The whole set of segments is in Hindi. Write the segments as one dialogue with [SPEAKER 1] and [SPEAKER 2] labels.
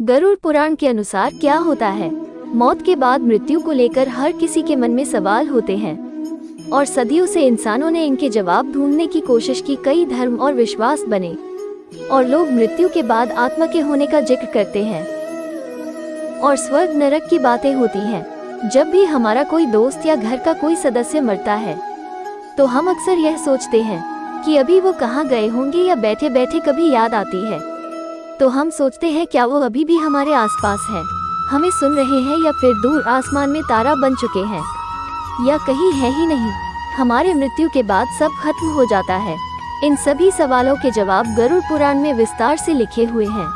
[SPEAKER 1] गरुड़ पुराण के अनुसार क्या होता है? मौत के बाद मृत्यु को लेकर हर किसी के मन में सवाल होते हैं और सदियों से इंसानों ने इनके जवाब ढूंढने की कोशिश की। कई धर्म और विश्वास बने और लोग मृत्यु के बाद आत्मा के होने का जिक्र करते हैं और स्वर्ग नरक की बातें होती हैं। जब भी हमारा कोई दोस्त या घर का कोई सदस्य मरता है तो हम अक्सर यह सोचते हैं कि अभी वो कहाँ गए होंगे, या बैठे बैठे कभी याद आती है तो हम सोचते हैं क्या वो अभी भी हमारे आसपास है, हमें सुन रहे हैं, या फिर दूर आसमान में तारा बन चुके हैं, या कहीं है ही नहीं। हमारे मृत्यु के बाद सब खत्म हो जाता है। इन सभी सवालों के जवाब गरुड़ पुराण में विस्तार से लिखे हुए हैं।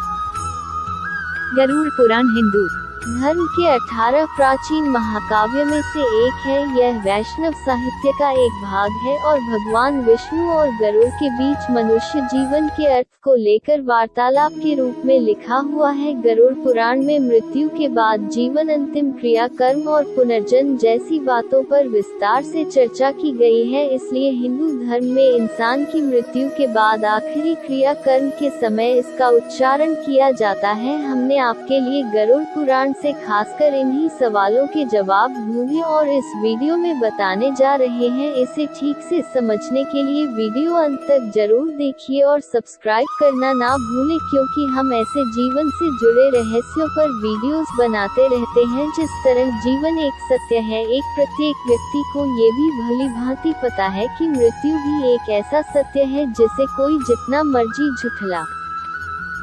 [SPEAKER 2] गरुड़ पुराण हिंदू धर्म के 18 प्राचीन महाकाव्य में से एक है। यह वैष्णव साहित्य का एक भाग है और भगवान विष्णु और गरुड़ के बीच मनुष्य जीवन के अर्थ को लेकर वार्तालाप के रूप में लिखा हुआ है। गरुड़ पुराण में मृत्यु के बाद जीवन, अंतिम क्रिया, कर्म और पुनर्जन्म जैसी बातों पर विस्तार से चर्चा की गई है। इसलिए हिंदू धर्म में इंसान की मृत्यु के बाद आखिरी क्रिया कर्म के समय इसका उच्चारण किया जाता है। हमने आपके लिए गरुड़ पुराण से खासकर इन्हीं सवालों के जवाब ढूंढे और इस वीडियो में बताने जा रहे हैं। इसे ठीक से समझने के लिए वीडियो अंत तक जरूर देखिए और सब्सक्राइब करना ना भूलें, क्योंकि हम ऐसे जीवन से जुड़े रहस्यों पर वीडियोस बनाते रहते हैं। जिस तरह जीवन एक सत्य है, एक प्रत्येक व्यक्ति को ये भी भली भांति पता है कि मृत्यु भी एक ऐसा सत्य है जिसे कोई जितना मर्जी झुठला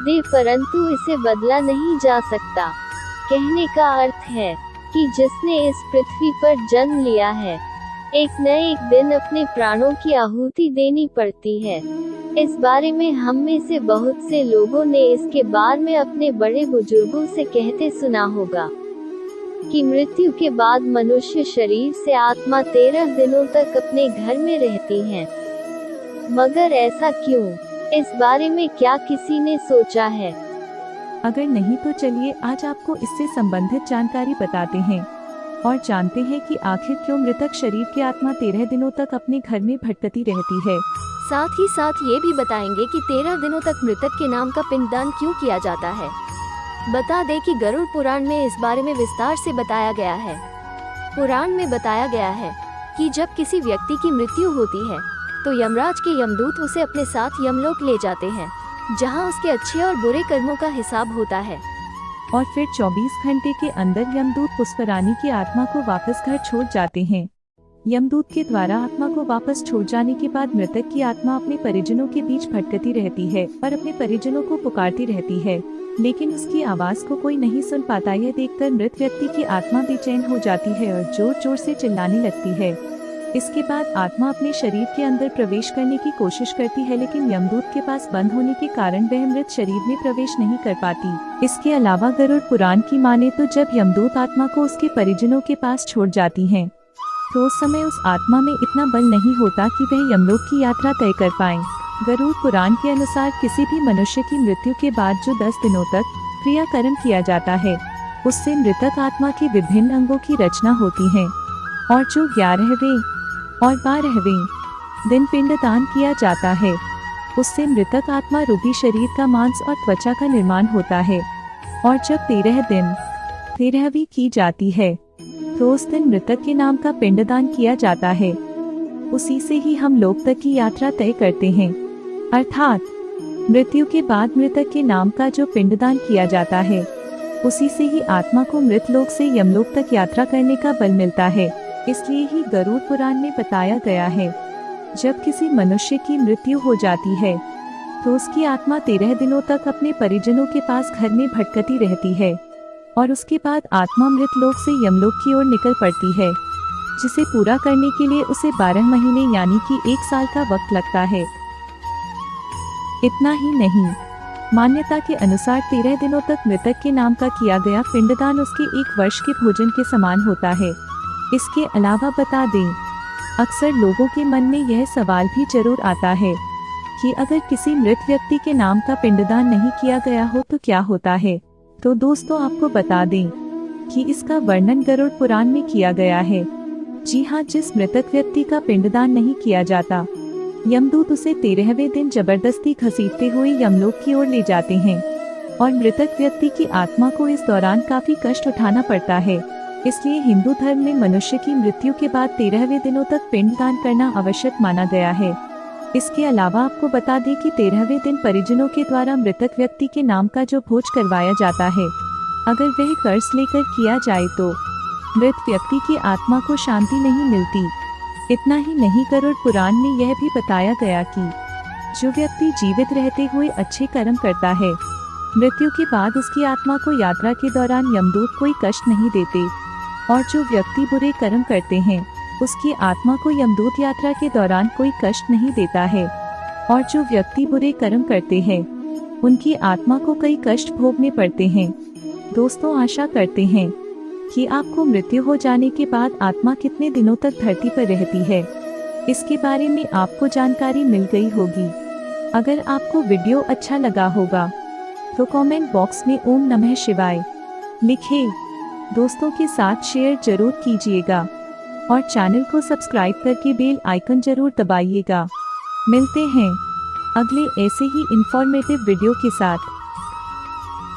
[SPEAKER 2] दे, परंतु इसे बदला नहीं जा सकता। कहने का अर्थ है कि जिसने इस पृथ्वी पर जन्म लिया है, एक न एक दिन अपने प्राणों की आहुति देनी पड़ती है। इस बारे में हम में से बहुत से लोगों ने इसके बारे में अपने बड़े बुजुर्गों से कहते सुना होगा कि मृत्यु के बाद मनुष्य शरीर से आत्मा 13 दिनों तक अपने घर में रहती है। मगर ऐसा क्यों? इस बारे में क्या किसी ने सोचा है?
[SPEAKER 3] अगर नहीं तो चलिए आज आपको इससे संबंधित जानकारी बताते हैं और जानते हैं कि आखिर क्यों मृतक शरीर की आत्मा 13 दिनों तक अपने घर में भटकती रहती है।
[SPEAKER 1] साथ ही साथ ये भी बताएंगे कि 13 दिनों तक मृतक के नाम का पिंडदान क्यों किया जाता है। बता दें कि गरुड़ पुराण में इस बारे में विस्तार से बताया गया है। पुराण में बताया गया है कि जब किसी व्यक्ति की मृत्यु होती है तो यमराज के यमदूत उसे अपने साथ यमलोक ले जाते हैं, जहां उसके अच्छे और बुरे कर्मों का हिसाब होता है।
[SPEAKER 3] और फिर 24 घंटे के अंदर यमदूत पुष्परानी की आत्मा को वापस घर छोड़ जाते हैं। यमदूत के द्वारा आत्मा को वापस छोड़ जाने के बाद मृतक की आत्मा अपने परिजनों के बीच भटकती रहती है और अपने परिजनों को पुकारती रहती है, लेकिन उसकी आवाज को कोई नहीं सुन पाता। यह देखकर मृत व्यक्ति की आत्मा बेचैन हो जाती है और जोर जोर से चिल्लाने लगती है। इसके बाद आत्मा अपने शरीर के अंदर प्रवेश करने की कोशिश करती है, लेकिन यमदूत के पास बंद होने के कारण वह मृत शरीर में प्रवेश नहीं कर पाती। इसके अलावा गरुड़ पुराण की माने तो जब यमदूत आत्मा को उसके परिजनों के पास छोड़ जाती हैं, तो उस समय उस आत्मा में इतना बल नहीं होता कि वह यमलोक की यात्रा तय कर पाए। गरुड़ पुराण के अनुसार किसी भी मनुष्य की मृत्यु के बाद जो 10 दिनों तक क्रियाकर्म किया जाता है, उससे मृतक आत्मा के विभिन्न अंगों की रचना होती है और जो 11वें और 12वें दिन पिंडदान किया जाता है, उससे मृतक आत्मा रूपी शरीर का मांस और त्वचा का निर्माण होता है। और जब 13 दिन 13वीं की जाती है तो उस दिन मृतक के नाम का पिंडदान किया जाता है। उसी से ही हम लोक तक की यात्रा तय करते हैं, अर्थात मृत्यु के बाद मृतक के नाम का जो पिंडदान किया जाता है, उसी से ही आत्मा को मृत लोक से यमलोक तक यात्रा करने का बल मिलता है। इसलिए ही गरुड़ पुराण में बताया गया है, जब किसी मनुष्य की मृत्यु हो जाती है तो उसकी आत्मा 13 दिनों तक अपने परिजनों के पास घर में भटकती रहती है और उसके बाद आत्मा मृत लोक से यमलोक की ओर निकल पड़ती है, जिसे पूरा करने के लिए उसे 12 महीने यानी कि 1 साल का वक्त लगता है। इतना ही नहीं, मान्यता के अनुसार 13 दिनों तक मृतक के नाम का किया गया पिंडदान उसके 1 वर्ष के भोजन के समान होता है। इसके अलावा बता दें, अक्सर लोगों के मन में यह सवाल भी जरूर आता है कि अगर किसी मृत व्यक्ति के नाम का पिंडदान नहीं किया गया हो तो क्या होता है। तो दोस्तों आपको बता दें कि इसका वर्णन गरुड़ पुराण में किया गया है। जी हाँ, जिस मृतक व्यक्ति का पिंडदान नहीं किया जाता, यमदूत उसे 13वें दिन जबरदस्ती घसीटते हुए यमलोक की ओर ले जाते हैं और मृतक व्यक्ति की आत्मा को इस दौरान काफी कष्ट उठाना पड़ता है। इसलिए हिंदू धर्म में मनुष्य की मृत्यु के बाद 13वें दिनों तक पिंडदान करना आवश्यक माना गया है। इसके अलावा आपको बता दें कि 13वें दिन परिजनों के द्वारा मृतक व्यक्ति के नाम का जो भोज करवाया जाता है, अगर वह कर्ज लेकर किया जाए तो मृत व्यक्ति की आत्मा को शांति नहीं मिलती। इतना ही नहीं, गरुड़ पुराण में यह भी बताया गया कि जो व्यक्ति जीवित रहते हुए अच्छे कर्म करता है, मृत्यु के बाद उसकी आत्मा को यात्रा के दौरान यमदूत कोई कष्ट नहीं देते, और जो व्यक्ति बुरे कर्म करते हैं उसकी आत्मा को यमदूत यात्रा के दौरान कोई कष्ट नहीं देता है, और जो व्यक्ति बुरे कर्म करते हैं उनकी आत्मा को कई कष्ट भोगने पड़ते हैं। दोस्तों, आशा करते हैं कि आपको मृत्यु हो जाने के बाद आत्मा कितने दिनों तक धरती पर रहती है, इसके बारे में आपको जानकारी मिल गई होगी। अगर आपको वीडियो अच्छा लगा होगा तो कमेंट बॉक्स में ओम नमः शिवाय लिखें। दोस्तों के साथ शेयर जरूर कीजिएगा और चैनल को सब्सक्राइब करके बेल आइकन जरूर दबाइएगा। मिलते हैं अगले ऐसे ही इंफॉर्मेटिव वीडियो के साथ।